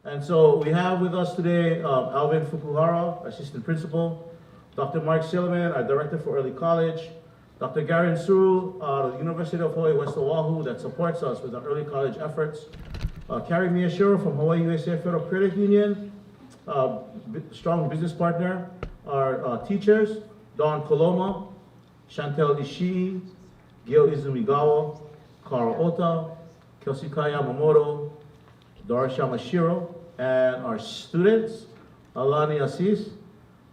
And so we have with us today Alvin Fukuhara, Assistant Principal, Dr. Mark Silliman, our Director for Early College, Dr. Garen Suru, the University of Hawaii, West Oahu, that supports us with our early college efforts, Carrie Miyashiro from Hawaii USA Federal Credit Union, strong business partner, our teachers, Don Koloma, Chantel Ishii, Gil Izumigawa, Carl Ota, Kyosuke Yamamoto, Dorisha Mashiro, and our students, Alani Assis,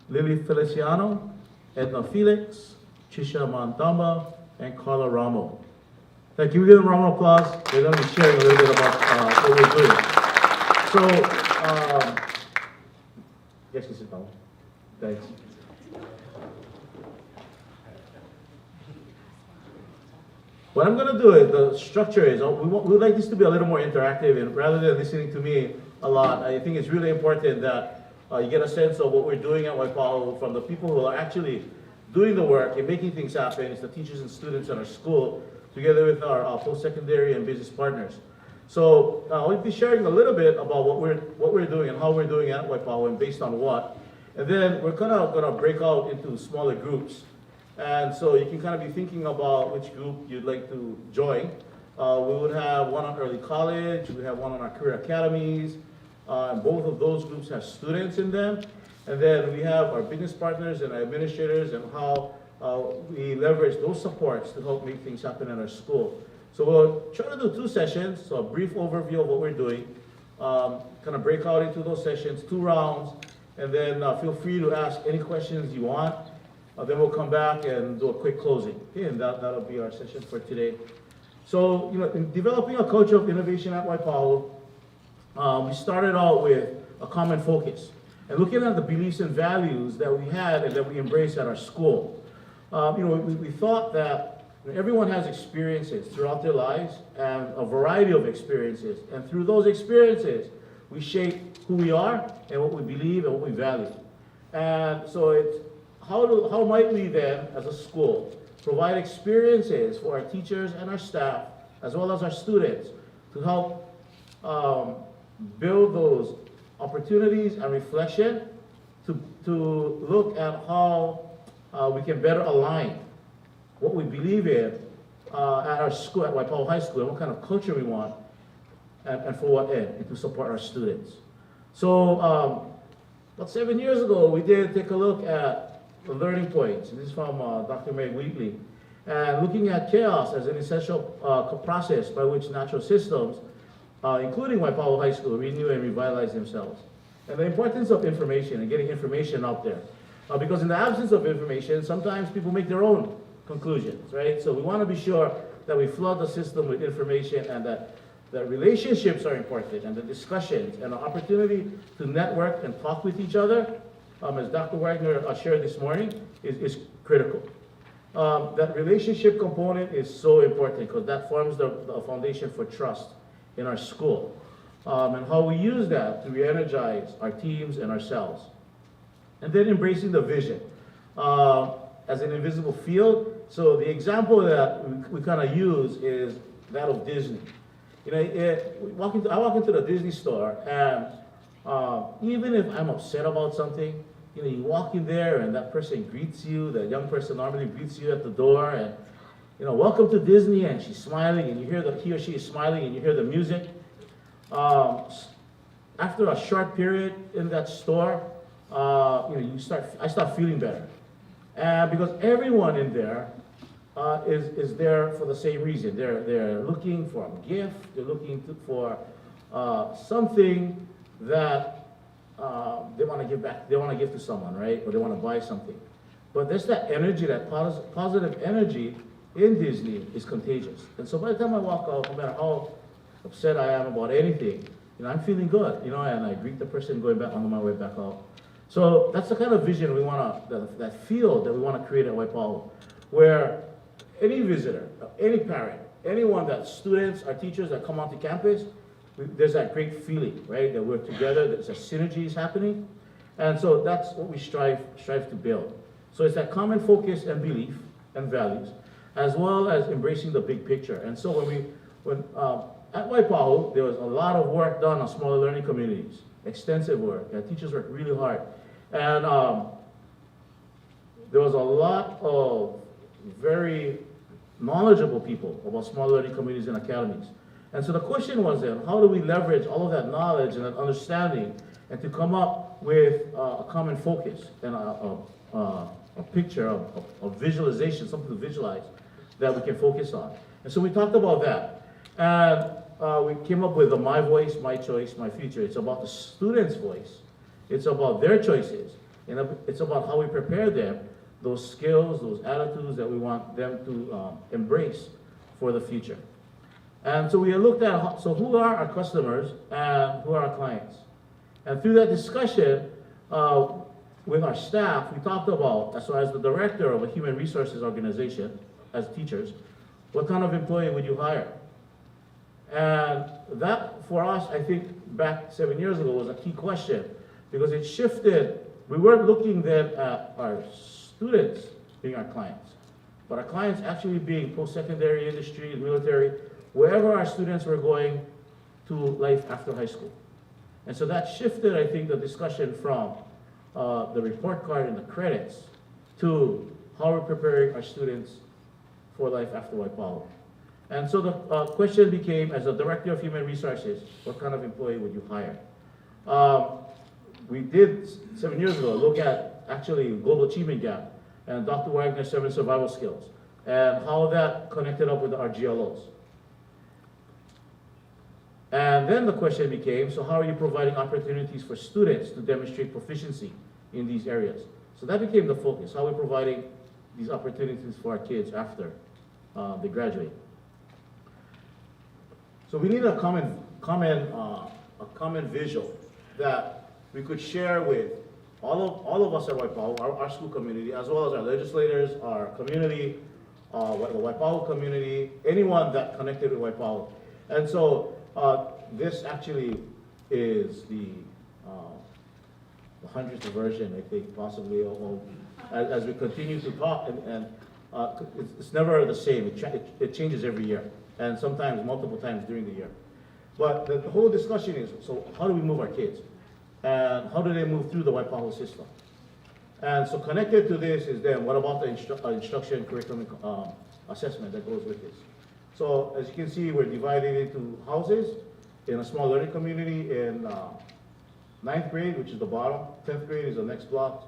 Lily Feliciano, Edna Felix, Trisha Mantamba, and Carla Ramo. Thank you. We give them a round of applause. They're going to be sharing a little bit about what we're doing. So, yes, you sit down. Thanks. What I'm going to do is, the structure is, we'd like this to be a little more interactive, and rather than listening to me a lot, I think it's really important that you get a sense of what we're doing at Waipahu from the people who are actually doing the work and making things happen. It's the teachers and students in our school, together with our post-secondary and business partners. So we'll be sharing a little bit about what we're doing and how we're doing at Waipahu and based on what. And then we're kind of going to break out into smaller groups. And so you can kind of be thinking about which group you'd like to join. We would have one on early college, we have one on our career academies, and both of those groups have students in them. And then we have our business partners and our administrators and how we leverage those supports to help make things happen in our school. So we'll try to do 2 sessions, so a brief overview of what we're doing, kind of break out into those sessions, 2 rounds, and then feel free to ask any questions you want. Then we'll come back and do a quick closing. Okay, and that'll be our session for today. So, in developing a culture of innovation at Waipahu, we started out with a common focus and looking at the beliefs and values that we had and that we embrace at our school. We thought that everyone has experiences throughout their lives and a variety of experiences. And through those experiences, we shape who we are and what we believe and what we value. And so it's, how might we then, as a school, provide experiences for our teachers and our staff, as well as our students, to help build those opportunities and reflection to look at how we can better align what we believe in at our school, at Waipahu High School, and what kind of culture we want, and for what end, and to support our students. So about 7 years ago, we did take a look at the learning points. This is from Dr. Meg Wheatley. And looking at chaos as an essential process by which natural systems, including Waipahu High School, renew and revitalize themselves. And the importance of information and getting information out there. Because in the absence of information, sometimes people make their own conclusions, right? So we want to be sure that we flood the system with information and that relationships are important and the discussions and the opportunity to network and talk with each other, as Dr. Wagner shared this morning, is critical. That relationship component is so important because that forms the foundation for trust in our school. And how we use that to re-energize our teams and ourselves. And then embracing the vision as an invisible field. So the example that we kind of use is that of Disney. I walk into the Disney store, and even if I'm upset about something, you walk in there and that person greets you, that young person normally greets you at the door, and welcome to Disney, and she's smiling, and you hear he or she is smiling, and you hear the music. After a short period in that store, I start feeling better, because everyone in there is there for the same reason. They're looking for a gift. They're looking for something that they want to give back. They want to give to someone, right? Or they want to buy something. But there's that energy, that positive energy in Disney is contagious. And so by the time I walk out, no matter how upset I am about anything, I'm feeling good, and I greet the person going back on my way back out. So that's the kind of vision we want to, that field that we want to create at Waipahu, where any visitor, any parent, anyone that students, our teachers that come onto campus, there's that great feeling, right? That we're together, there's a synergy is happening. And so that's what we strive to build. So it's that common focus and belief and values, as well as embracing the big picture. And so when at Waipahu, there was a lot of work done on smaller learning communities, extensive work. Teachers worked really hard. And there was a lot of very knowledgeable people about small learning communities and academies. And so the question was then, how do we leverage all of that knowledge and that understanding and to come up with a common focus and a picture of visualization, something to visualize that we can focus on. And so we talked about that. And we came up with a My Voice, My Choice, My Future. It's about the student's voice. It's about their choices. And it's about how we prepare them, those skills, those attitudes that we want them to embrace for the future. And so we looked at, so who are our customers and who are our clients? And through that discussion with our staff, we talked about, so as the director of a human resources organization, as teachers, what kind of employee would you hire? And that, for us, I think back 7 years ago was a key question because it shifted. We weren't looking then at our students being our clients, but our clients actually being post-secondary industry, military, wherever our students were going to life after high school. And so that shifted, I think, the discussion from the report card and the credits to how we're preparing our students for life after Waipahu. And so the question became, as a director of human resources, what kind of employee would you hire? We did, 7 years ago, look at actually Global Achievement Gap and Dr. Wagner's 7 survival skills and how that connected up with our GLOs. And then the question became, so how are you providing opportunities for students to demonstrate proficiency in these areas? So that became the focus, how are we providing these opportunities for our kids after they graduate. So we need a common visual that we could share with all of us at Waipahu, our school community, as well as our legislators, our community, the Waipahu community, anyone that connected with Waipahu. And so this actually is the 100th version, I think, possibly, as we continue to talk, and it's never the same. It changes every year, and sometimes multiple times during the year. But the whole discussion is, so how do we move our kids? And how do they move through the Waipahu system? And so connected to this is then, what about the instruction curriculum assessment that goes with this? So as you can see, we're divided into houses in a small learning community in 9th grade, which is the bottom. 10th grade is the next block.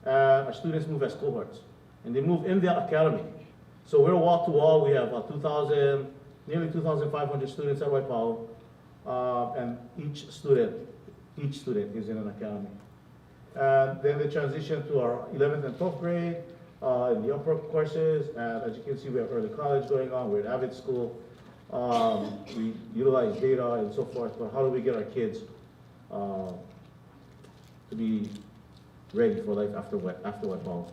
Our students move as cohorts, and they move in the academy. So we're wall to wall. We have nearly 2,500 students at Waipahu, and each student is in an academy. And then they transition to our 11th and 12th grade in the upper courses. And as you can see, we have early college going on. We're at Avid School. We utilize data and so forth. But how do we get our kids to be ready for life after Waipahu?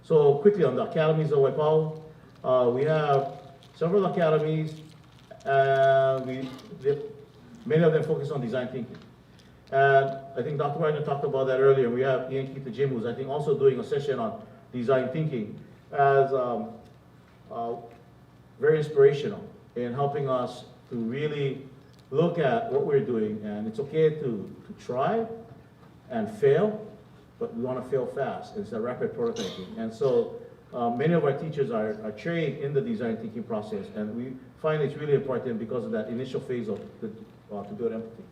So quickly on the academies of Waipahu, we have several academies. Many of them focus on design thinking. And I think Dr. Wagner talked about that earlier. We have Ian Keith Jim, who's I think also doing a session on design thinking as very inspirational in helping us to really look at what we're doing. And it's okay to try and fail, but we want to fail fast. It's a rapid prototyping. And so many of our teachers are trained in the design thinking process, and we find it's really important because of that initial phase of to build empathy.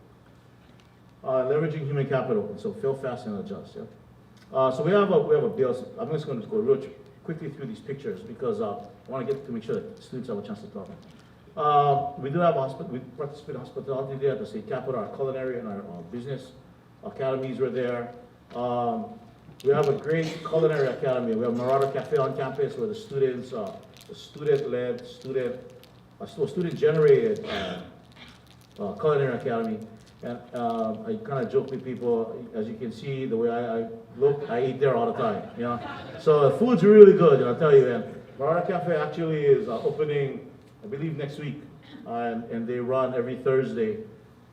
Leveraging human capital, so fail fast and adjust. Yeah. So we have a bill. I'm just going to go real quickly through these pictures because I want to make sure that students have a chance to talk. We do have we participate in hospitality there at the state capitol. Our culinary and our business academies were there. We have a great culinary academy. We have Marauder Cafe on campus where the students, student-generated culinary academy. And I kind of joke with people, as you can see, the way I look, I eat there all the time, you know. So the food's really good, and I'll tell you. And Marauder Cafe actually is opening, I believe, next week, and they run every Thursday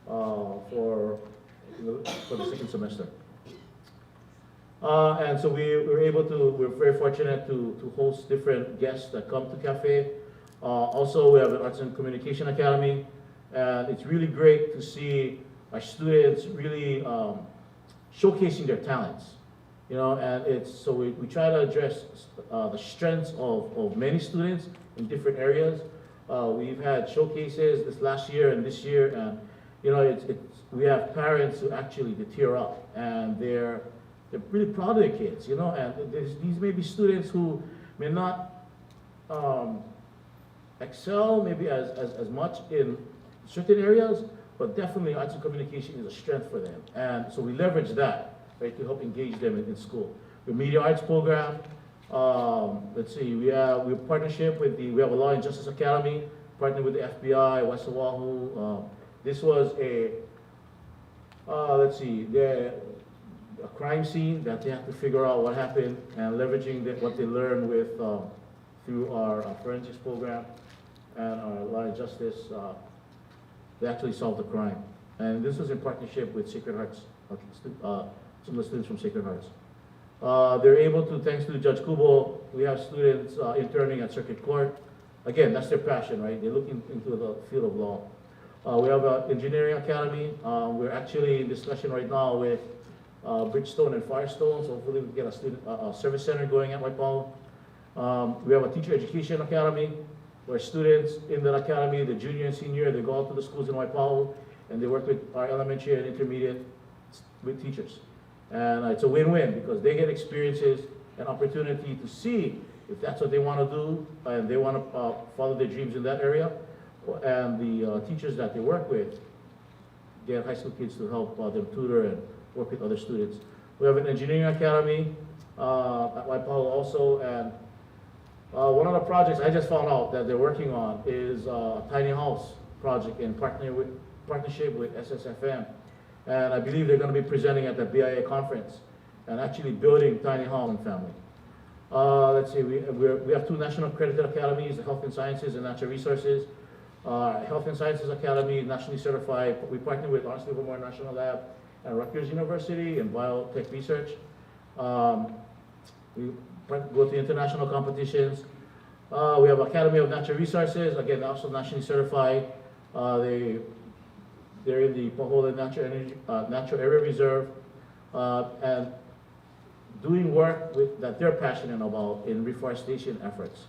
for the second semester. And so we're very fortunate to host different guests that come to Cafe. Also, we have an Arts and Communication Academy. And it's really great to see our students really showcasing their talents. You know, and so we try to address the strengths of many students in different areas. We've had showcases this last year and this year, and you know, we have parents who actually tear up, and they're really proud of their kids, you know, and these may be students who may not excel maybe as much in certain areas, but definitely arts and communication is a strength for them. And so we leverage that, right, to help engage them in school. The media arts program, let's see, we have a partnership with we have a Law and Justice Academy, partnered with the FBI, Waipahu. This was let's see, a crime scene that they have to figure out what happened, and leveraging what they learned with through our forensics program and our law and justice, they actually solved the crime. And this was in partnership with Sacred Hearts, some of the students from Sacred Hearts. They're able to, thanks to Judge Kubo, we have students interning at Circuit Court. Again, that's their passion, right? They look into the field of law. We have an engineering academy. We're actually in discussion right now with Bridgestone and Firestone, so hopefully we can get a service center going at Waipahu. We have a teacher education academy, where students in that academy, the junior and senior, they go out to the schools in Waipahu, and they work with our elementary and intermediate with teachers. And it's a win-win, because they get experiences and opportunity to see if that's what they want to do, and they want to follow their dreams in that area. And the teachers that they work with get high school kids to help them tutor and work with other students. We have an engineering academy at Waipahu also, and one of the projects I just found out that they're working on is a tiny house project in partnership with SSFM. And I believe they're going to be presenting at the BIA conference and actually building tiny home and family. Let's see, we have two national accredited academies, the Health and Sciences and Natural Resources. Health and Sciences Academy, nationally certified. We partner with Lawrence Livermore National Lab and Rutgers University in biotech research. We go to international competitions. We have Academy of Natural Resources, again, also nationally certified. They're in the Pahola Natural Area Reserve, and doing work that they're passionate about in reforestation efforts.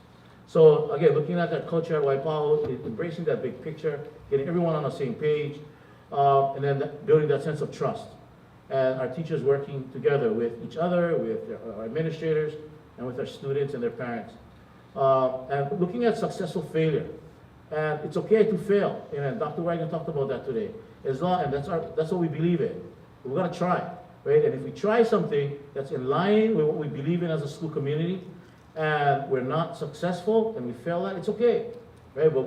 So again, looking at that culture at Waipahu, embracing that big picture, getting everyone on the same page, and then building that sense of trust. And our teachers working together with each other, with our administrators, and with our students and their parents. And looking at successful failure. And it's okay to fail. And Dr. Wagner talked about that today. And that's what we believe in. We're gonna try, right? And if we try something that's in line with what we believe in as a school community, and we're not successful and we fail at, it's okay, right? But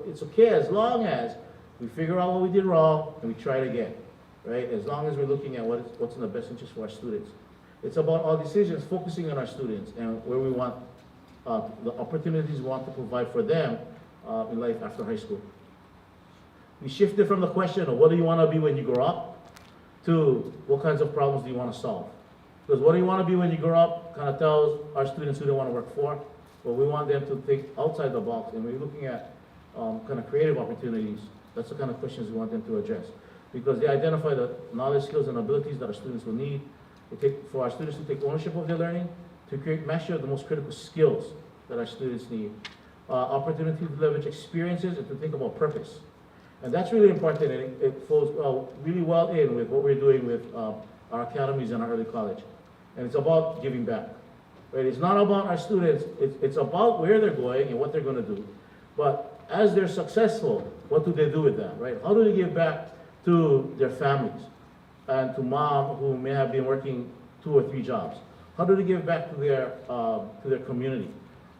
it's okay as long as we figure out what we did wrong and we try it again, right? As long as we're looking at what's in the best interest for our students. It's about our decisions focusing on our students and where we want, the opportunities we want to provide for them in life after high school. We shifted from the question of what do you want to be when you grow up to what kinds of problems do you want to solve. Because what do you want to be when you grow up kind of tells our students who they want to work for, but we want them to think outside the box, and we're looking at kind of creative opportunities. That's the kind of questions we want them to address. Because they identify the knowledge, skills, and abilities that our students will need. For our students to take ownership of their learning, to create mastery of the most critical skills that our students need. Opportunity to leverage experiences and to think about purpose. And that's really important, and it falls really well in with what we're doing with our academies and our early college. And it's about giving back. Right? It's not about our students, it's about where they're going and what they're going to do. But as they're successful, what do they do with that, right? How do they give back to their families and to mom who may have been working 2 or 3 jobs? How do they give back to their community?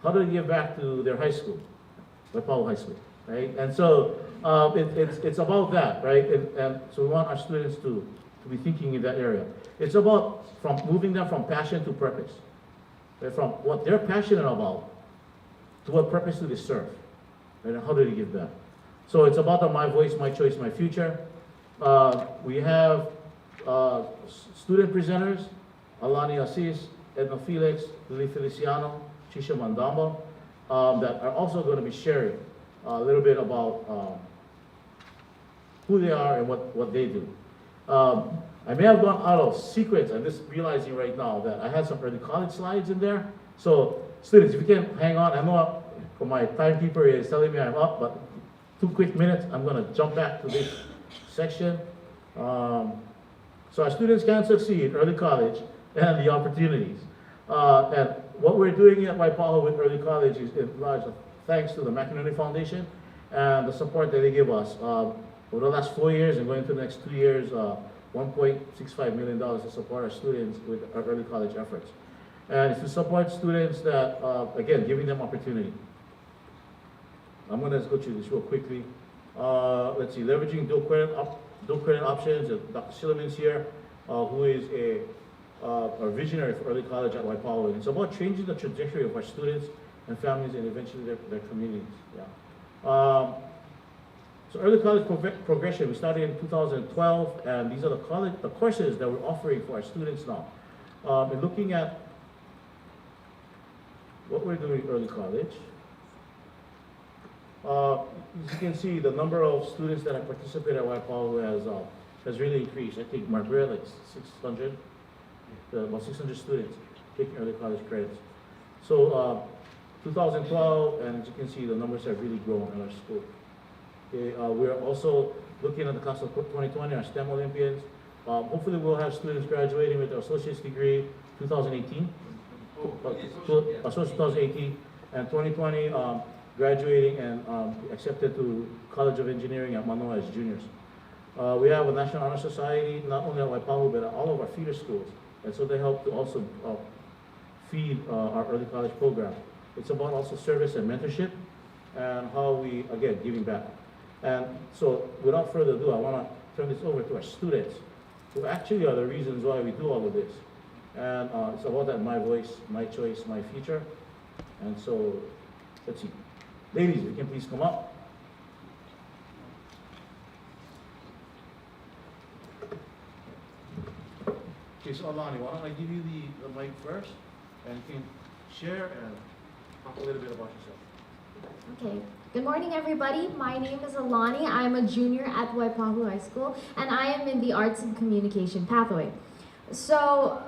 How do they give back to their high school, Waipahu High School, right? And so it's about that, right? And so we want our students to be thinking in that area. It's about moving them from passion to purpose, right? From what they're passionate about to what purpose do they serve, right? And how do they give back? So it's about the my voice, my choice, my future. We have student presenters, Alani Assis, Edna Felix, Lily Feliciano, Chisha Mandamba, that are also going to be sharing a little bit about who they are and what they do. I may have gone out of sequence. I'm just realizing right now that I had some early college slides in there. So students, if you can hang on, I know my timekeeper is telling me I'm up, but 2 quick minutes, I'm gonna jump back to this section. So our students can succeed early college and the opportunities. And what we're doing at Waipahu with early college is in large thanks to the McInerney Foundation and the support that they give us. Over the last 4 years and going into the next 2 years, $1.65 million to support our students with our early college efforts. And it's to support students that, again, giving them opportunity. I'm gonna go through this real quickly. Let's see, leveraging dual credit options. Dr. Silliman's here, who is a visionary for early college at Waipahu. And it's about changing the trajectory of our students and families and eventually their communities. Yeah. So early college progression, we started in 2012, and these are the courses that we're offering for our students now. And looking at what we're doing in early college, as you can see, the number of students that have participated at Waipahu has really increased. I think Margaret, like 600, about 600 students taking early college credits. So 2012, and as you can see, the numbers have really grown in our school. Okay, we're also looking at the class of 2020, our STEM Olympians. Hopefully we'll have students graduating with their associate's degree 2018, associate 2018, and 2020 graduating and accepted to College of Engineering at Manoa as juniors. We have a National Honor Society, not only at Waipahu, but at all of our feeder schools. And so they help to also feed our early college program. It's about also service and mentorship and how we, again, giving back. And so without further ado, I want to turn this over to our students, who actually are the reasons why we do all of this. And it's about that my voice, my choice, my future. And so, let's see. Ladies, if you can please come up. Okay, so Alani, why don't I give you the mic first, and you can share and talk a little bit about yourself. Okay. Good morning, everybody. My name is Alani. I'm a junior at Waipahu High School, and I am in the Arts and Communication pathway. So,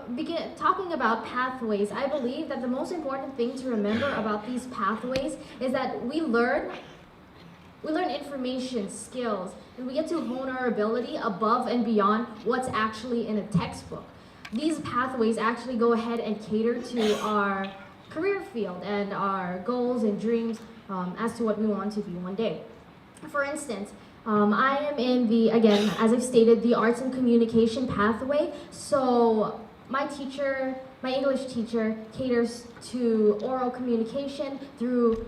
talking about pathways, I believe that the most important thing to remember about these pathways is that we learn information, skills, and we get to hone our ability above and beyond what's actually in a textbook. These pathways actually go ahead and cater to our career field and our goals and dreams as to what we want to be one day. For instance, I am in the, again, as I've stated, the Arts and Communication pathway. So my English teacher caters to oral communication through,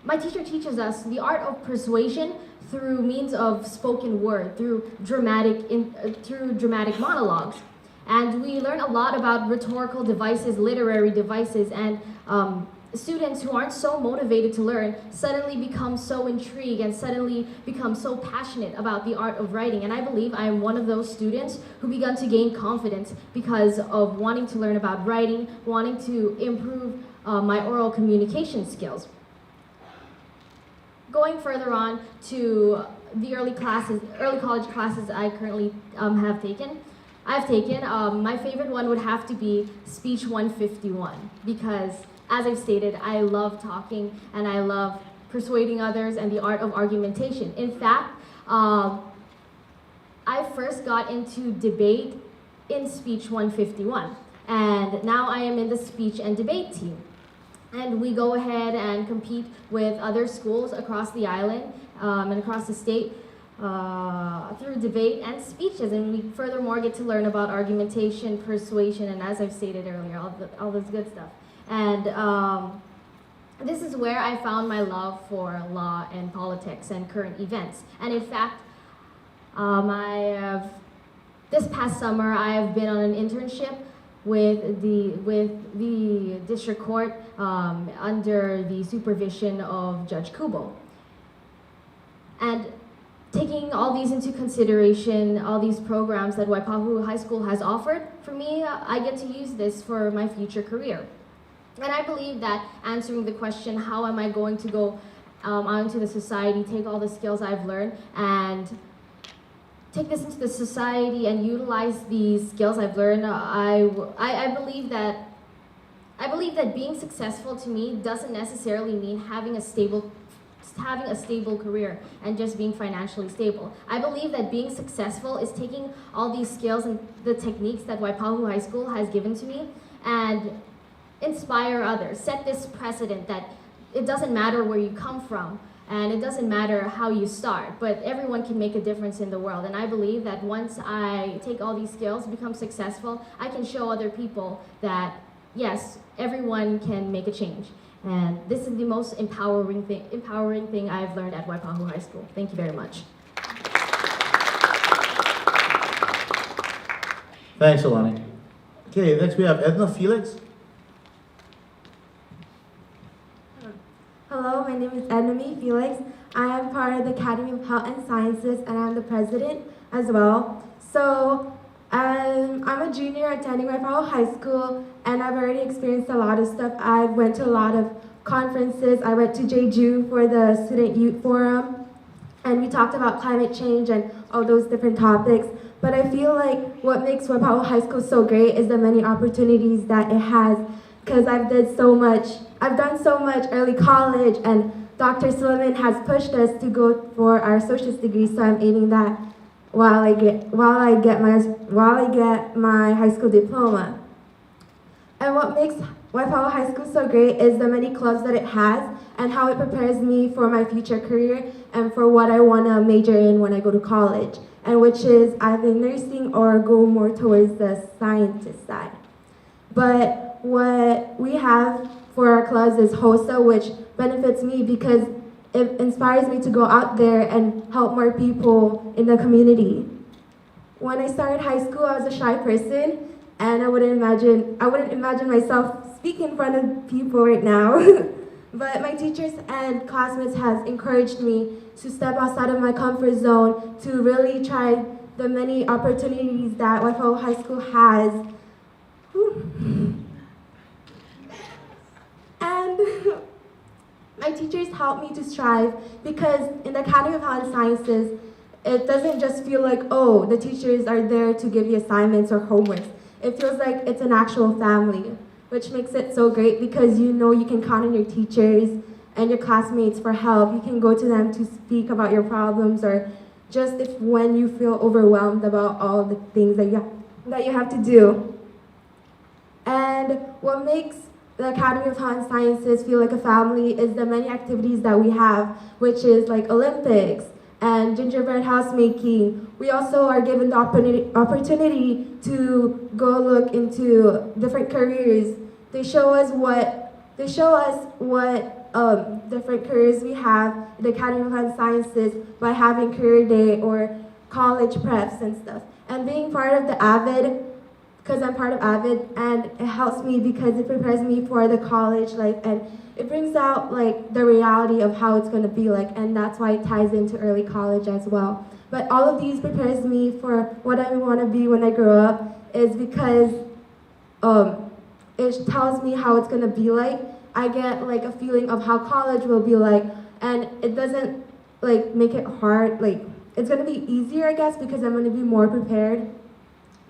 my teacher teaches us the art of persuasion through means of spoken word, through dramatic monologues. And we learn a lot about rhetorical devices, literary devices, and students who aren't so motivated to learn suddenly become so intrigued and suddenly become so passionate about the art of writing. And I believe I am one of those students who began to gain confidence because of wanting to learn about writing, wanting to improve my oral communication skills. Going further on to the early college classes I currently have taken. My favorite one would have to be Speech 151 because, as I've stated, I love talking and I love persuading others and the art of argumentation. In fact, I first got into debate in Speech 151, and now I am in the speech and debate team. And we go ahead and compete with other schools across the island and across the state through debate and speeches, and we furthermore get to learn about argumentation, persuasion, and as I've stated earlier, all this good stuff. And this is where I found my love for law and politics and current events. And in fact, this past summer, I have been on an internship with the district court under the supervision of Judge Kubo. And taking all these into consideration, all these programs that Waipahu High School has offered, for me, I get to use this for my future career. And I believe that answering the question, how am I going to go out into the society, take all the skills I've learned, and take this into the society and utilize these skills I've learned, I believe that being successful to me doesn't necessarily mean having a stable career and just being financially stable. I believe that being successful is taking all these skills and the techniques that Waipahu High School has given to me and inspire others. Set this precedent that it doesn't matter where you come from and it doesn't matter how you start, but everyone can make a difference in the world. And I believe that once I take all these skills, become successful, I can show other people that yes, everyone can make a change. And this is the most empowering thing I've learned at Waipahu High School. Thank you very much. Thanks, Alani. Okay, next we have Edna Felix. Hello, my name is Edna Felix. I am part of the Academy of Health and Sciences and I'm the president as well. So I'm a junior attending Waipahu High School and I've already experienced a lot of stuff. I went to a lot of conferences. I went to Jeju for the Student Youth Forum and we talked about climate change and all those different topics. But I feel like what makes Waipahu High School so great is the many opportunities that it has because I've done so much early college and Dr. Suleiman has pushed us to go for our associate's degree, so I'm aiming that while I get my high school diploma. And what makes Waipahu High School so great is the many clubs that it has and how it prepares me for my future career and for what I want to major in when I go to college, and which is either nursing or go more towards the scientist side. But what we have for our clubs is HOSA, which benefits me because it inspires me to go out there and help more people in the community. When I started high school, I was a shy person, and I wouldn't imagine myself speaking in front of people right now. But my teachers and classmates has encouraged me to step outside of my comfort zone, to really try the many opportunities that Waipahu High School has. And my teachers helped me to strive because in the Academy of Health and Sciences, it doesn't just feel like, oh, the teachers are there to give you assignments or homeworks. It feels like it's an actual family, which makes it so great because you know you can count on your teachers and your classmates for help. You can go to them to speak about your problems or just when you feel overwhelmed about all the things that you have to do. And what makes the Academy of Health and Sciences feel like a family is the many activities that we have, which is like Olympics and gingerbread house making. We also are given the opportunity to go look into different careers. They show us what different careers we have in the Academy of Health and Sciences by having career day or college preps and stuff. And being part of the AVID, because I'm part of AVID, and it helps me because it prepares me for the college life and it brings out like the reality of how it's going to be like, and that's why it ties into early college as well. But all of these prepares me for what I want to be when I grow up is because it tells me how it's going to be like. I get like a feeling of how college will be like, and it doesn't like make it hard. Like it's going to be easier, I guess, because I'm going to be more prepared.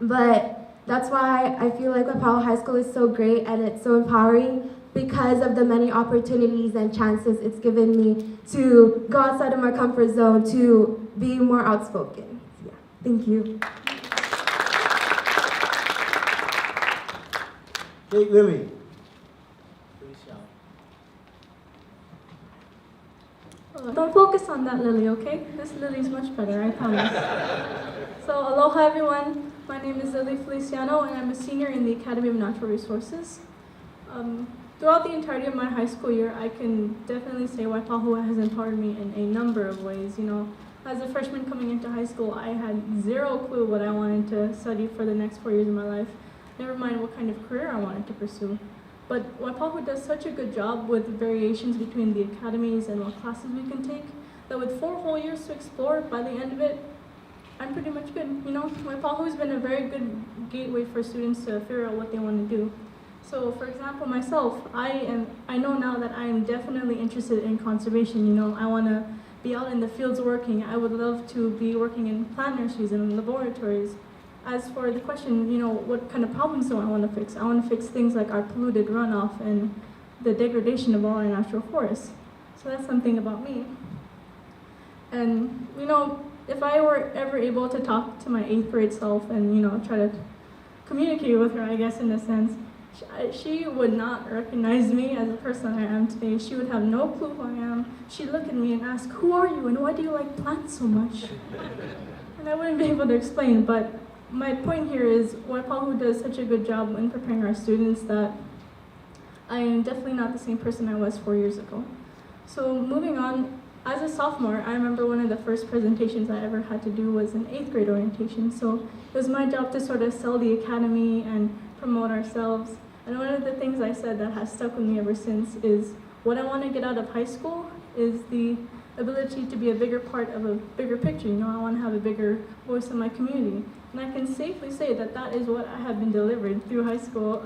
But that's why I feel like Waipahu High School is so great and it's so empowering because of the many opportunities and chances it's given me to go outside of my comfort zone, to be more outspoken. Yeah, thank you. Okay, Lily. Don't focus on that, Lily, okay? This Lily's much better, I promise. So, aloha everyone. My name is Lily Feliciano, and I'm a senior in the Academy of Natural Resources. Throughout the entirety of my high school year, I can definitely say Waipahu has empowered me in a number of ways. You know, as a freshman coming into high school, I had zero clue what I wanted to study for the next 4 years of my life, never mind what kind of career I wanted to pursue. But Waipahu does such a good job with variations between the academies and what classes we can take, that with 4 whole years to explore, by the end of it, I'm pretty much good. You know, Waipahu has been a very good gateway for students to figure out what they want to do. So, for example, myself, I know now that I am definitely interested in conservation. You know, I want to be out in the fields working. I would love to be working in plant nurseries and laboratories. As for the question, what kind of problems do I want to fix? I want to fix things like our polluted runoff and the degradation of all our natural forests. So that's something about me. And, if I were ever able to talk to my 8th grade self and, try to communicate with her, I guess, in a sense, she would not recognize me as the person I am today. She would have no clue who I am. She'd look at me and ask, "Who are you and why do you like plants so much?" And I wouldn't be able to explain, but my point here is Waipahu does such a good job in preparing our students that I am definitely not the same person I was 4 years ago. So moving on, as a sophomore, I remember one of the first presentations I ever had to do was an 8th grade orientation. So it was my job to sort of sell the academy and promote ourselves. And one of the things I said that has stuck with me ever since is what I want to get out of high school is the ability to be a bigger part of a bigger picture. I want to have a bigger voice in my community. And I can safely say that that is what I have been delivered through high school.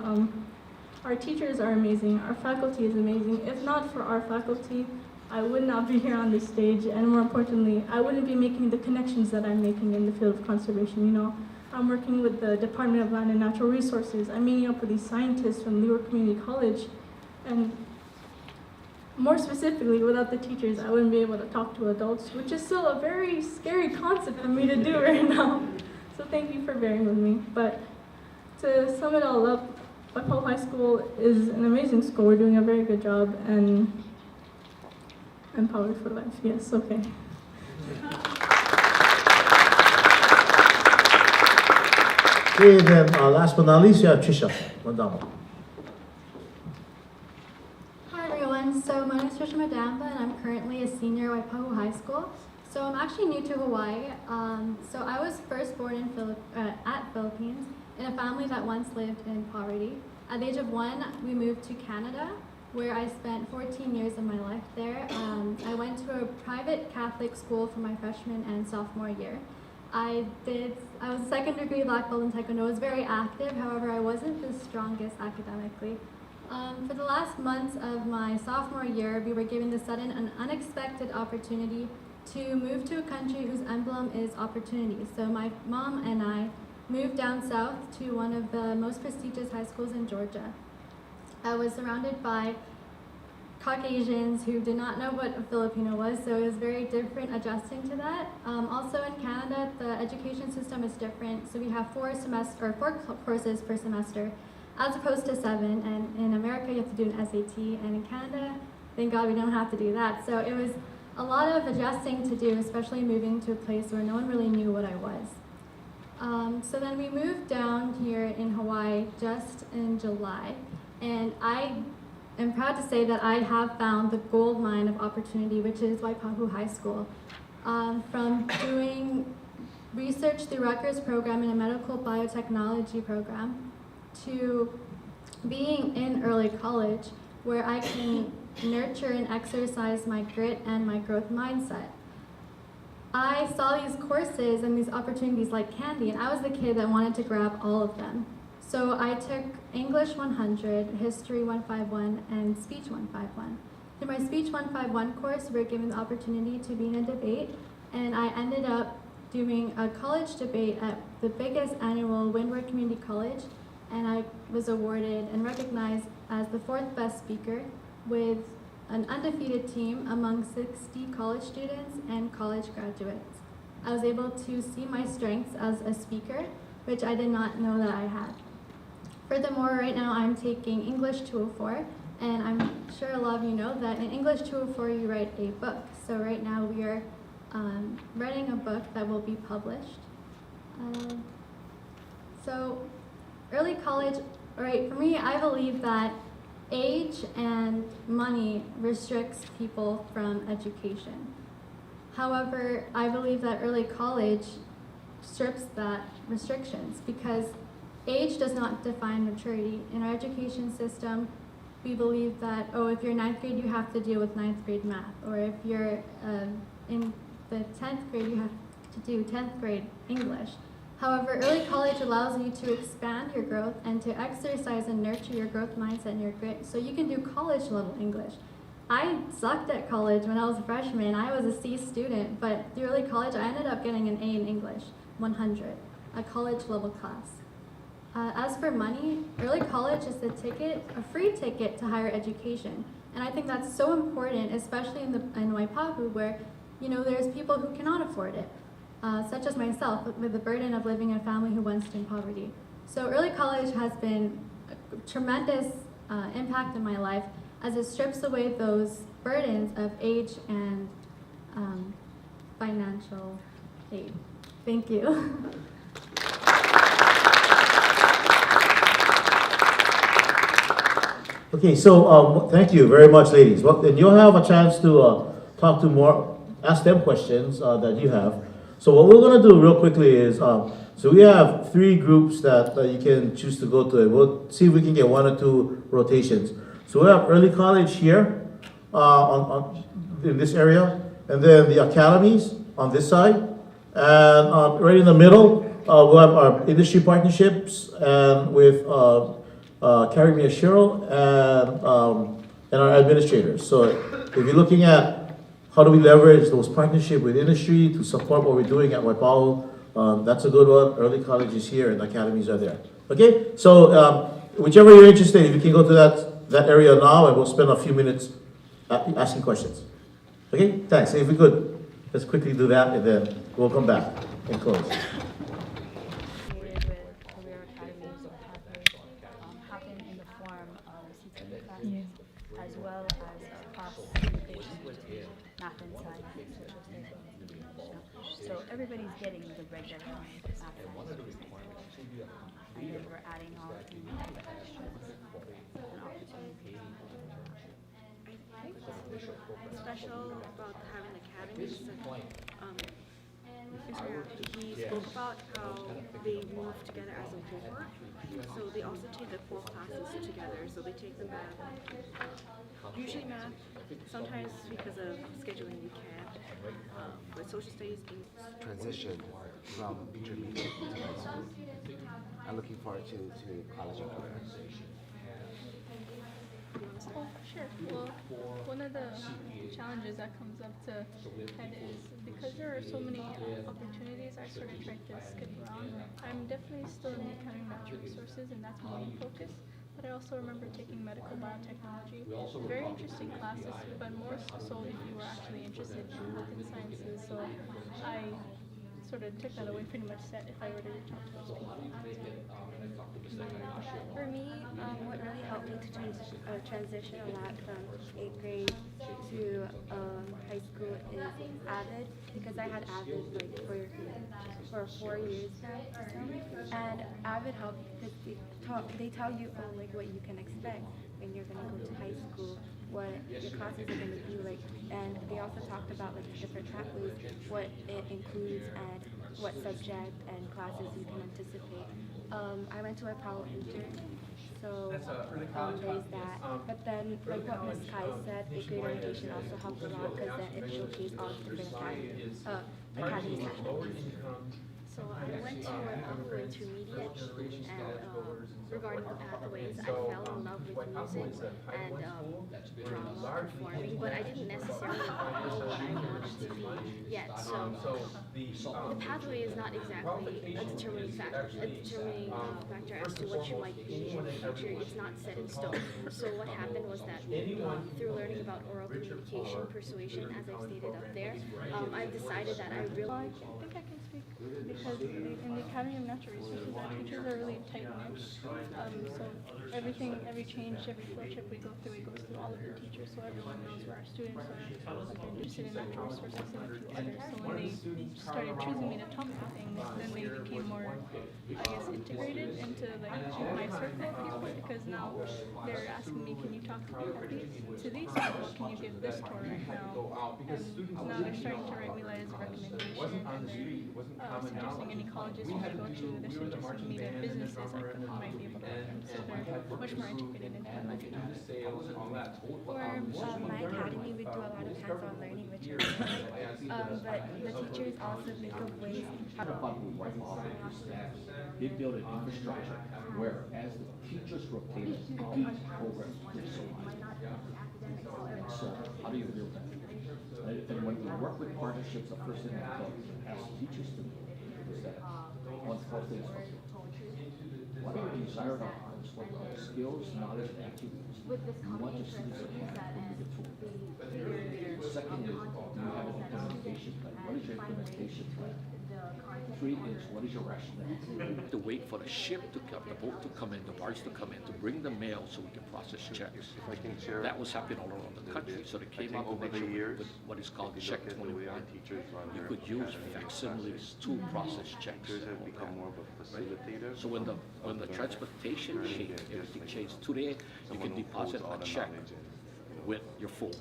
Our teachers are amazing. Our faculty is amazing. If not for our faculty, I would not be here on this stage, and more importantly, I wouldn't be making the connections that I'm making in the field of conservation. I'm working with the Department of Land and Natural Resources. I'm meeting up with these scientists from Leeward Community College, and more specifically, without the teachers, I wouldn't be able to talk to adults, which is still a very scary concept for me to do right now. So thank you for bearing with me. But to sum it all up, Waipahu High School is an amazing school. We're doing a very good job, and empowered for life. Yes, okay. Okay, then last but not least, you have Trisha Madama. Hi everyone, so my name is Trisha Madamba and I'm currently a senior at Waipahu High School. So I'm actually new to Hawaii. So I was first born in Philippines in a family that once lived in poverty. At the age of 1, we moved to Canada, where I spent 14 years of my life there. I went to a private Catholic school for my freshman and sophomore year. I was a second degree black belt in Taekwondo. I was very active, however, I wasn't the strongest academically. For the last months of my sophomore year, we were given the sudden and unexpected opportunity to move to a country whose emblem is opportunity. So my mom and I moved down south to one of the most prestigious high schools in Georgia. I was surrounded by Caucasians who did not know what a Filipino was, so it was very different adjusting to that. Also in Canada, the education system is different, so we have 4 courses per semester, as opposed to 7, and in America you have to do an SAT, and in Canada, thank God we don't have to do that. So it was a lot of adjusting to do, especially moving to a place where no one really knew what I was. So then we moved down here in Hawaii just in July, and I am proud to say that I have found the gold mine of opportunity, which is Waipahu High School. From doing research through Rutgers program in a medical biotechnology program to being in early college, where I can nurture and exercise my grit and my growth mindset. I saw these courses and these opportunities like candy, and I was the kid that wanted to grab all of them. So I took English 100, History 151, and Speech 151. Through my Speech 151 course, we were given the opportunity to be in a debate, and I ended up doing a college debate at the biggest annual Windward Community College, and I was awarded and recognized as the 4th best speaker with an undefeated team among 60 college students and college graduates. I was able to see my strengths as a speaker, which I did not know that I had. Furthermore, right now I'm taking English 204, and I'm sure a lot of you know that in English 204 you write a book. So right now we are writing a book that will be published. So early college, right, for me, I believe that age and money restricts people from education. However, I believe that early college strips that restrictions because age does not define maturity. In our education system, we believe that, oh, if you're 9th grade, you have to deal with 9th grade math. Or if you're in the 10th grade, you have to do 10th grade English. However, early college allows you to expand your growth and to exercise and nurture your growth mindset and your grit so you can do college level English. I sucked at college when I was a freshman. I was a C student, but through early college, I ended up getting an A in English, 100, a college level class. As for money, early college is a free ticket to higher education. And I think that's so important, especially in Waipahu, where there's people who cannot afford it, such as myself, with the burden of living in a family who wants in poverty. So early college has been a tremendous impact in my life, as it strips away those burdens of age and financial aid. Thank you. Okay, so thank you very much, ladies. Well, then you'll have a chance to ask them questions that you have. So what we're going to do real quickly is, so we have 3 groups that you can choose to go to, and we'll see if we can get 1 or 2 rotations. So we have early college here in this area, and then the academies on this side, and right in the middle, we'll have our industry partnerships and with Carrie Mia Cheryl and our administrators. So if you're looking at how do we leverage those partnerships with industry to support what we're doing at Waipahu, that's a good one. Early college is here and the academies are there. Okay, so whichever you're interested in, you can go to that area now, and we'll spend a few minutes asking questions. Okay, thanks. If we could, let's quickly do that, and then we'll come back and close. With career academies or pathways happen in the form of CTE classes, as well as cross certifications, math and science, social studies. So everybody's getting the regular math and then we're adding all the extras and opportunities. What's special about having academies is that he spoke about how they move together as a cohort. So they also take the 4 classes together. So they take the math, usually math, sometimes because of scheduling we can't, but social studies. Transition from intermediate to high school. I'm looking forward to college and career. Oh, sure. Well, one of the challenges that comes up to head is because there are so many opportunities, I sort of try to skip around. I'm definitely still in the Academy of Natural Resources, and that's my main focus. But I also remember taking medical biotechnology. Very interesting classes, but more so if you were actually interested in math and sciences. So I sort of took that away, pretty much set if I were to reach out to those people. For me, what really helped me to transition a lot from 8th grade to high school is AVID, because I had AVID for 4 years now, and AVID helped because they tell you what you can expect when you're going to go to high school, what your classes are going to be like, and they also talked about the different pathways, what it includes, and what subject and classes you can anticipate. I went to Waipahu Inter, so there's that. But then, like what Ms. Kai said, the grade orientation also helped a lot because then it showcased all the different academies that So I went to Waipahu Intermediate, and regarding the pathways, I fell in love with music and drama performing, but I didn't necessarily know what I wanted to be yet. So the pathway is not exactly a determining factor as to what you might be in the future. It's not set in stone. So what happened was that through learning about oral communication, persuasion, as I've stated up there, I decided that I really. I think I can speak because in the Academy of Natural Resources, our teachers are really tight-knit. So every change, every field trip we go through, it goes through all of the teachers, so everyone knows where our students are, what they're interested in natural resources, and a few others. So when they started choosing me to talk to things, then they became more, I guess, integrated into my circle of people, because now they're asking me, can you talk to these people? Can you give this tour right now? And now they're starting to write me letters of recommendation, and they're suggesting any colleges we should go to. They're suggesting me to businesses I might be able to work in. So they're much more integrated into my life now. For my academy, we do a lot of hands-on learning, which I really like. but the teachers also think of ways how to They built an infrastructure where as the teachers rotated, each program did so much. So how do you build that? And when we work with partnerships, the first thing I tell ask teachers to do is that one four things. What are your desired outcomes? What are the skills, knowledge, and activities you want your students to have when you get to work? Second is, do you have an implementation plan? What is your implementation plan? Three is, what is your rationale? To wait for the ship to come, the boat to come in, the barge to come in, to bring the mail so we can process checks. If I can share, That was happening all around the country, so they came out over next the year years, with what is called if you Check look at the way 21. our teachers run You their could use academic facsimiles to process checks. Teachers have all become that. more of a facilitator. So when the transportation changed, everything changed. Today, you can deposit a check with your phone.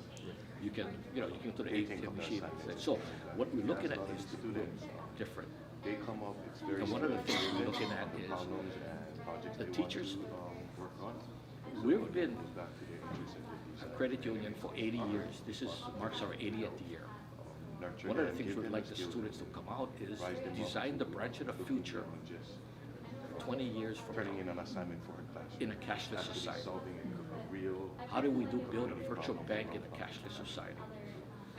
You can, you can go to the ATM machine. So what we're looking at is different. They come up, it's very And one of the things we're looking at the is problems and projects the they teachers. want to work on. We've been Goes back to their interest in a the credit union for 80 years. This marks our 80th year. nurture One of the them, things give we'd them like the skills, students to come out is rise them up, design the branch of the looking future beyond just 20 years from turning in now an assignment for a class. in a cashless Actually society. solving a real. How do we build a virtual bank in a cashless society?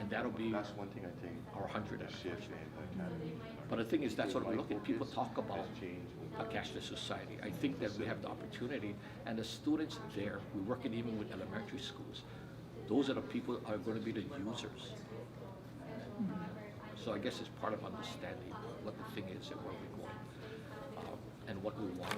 And that'll be That's one thing I think. our 100th The shift in the academy. But the thing is, that's what we look at. People talk about Has changed. a cashless society. I think that we have the opportunity, and the students there, we're working even with elementary schools. Those are the people are going to be the users. So I guess it's part of understanding what the thing is and where we're going, and what we want.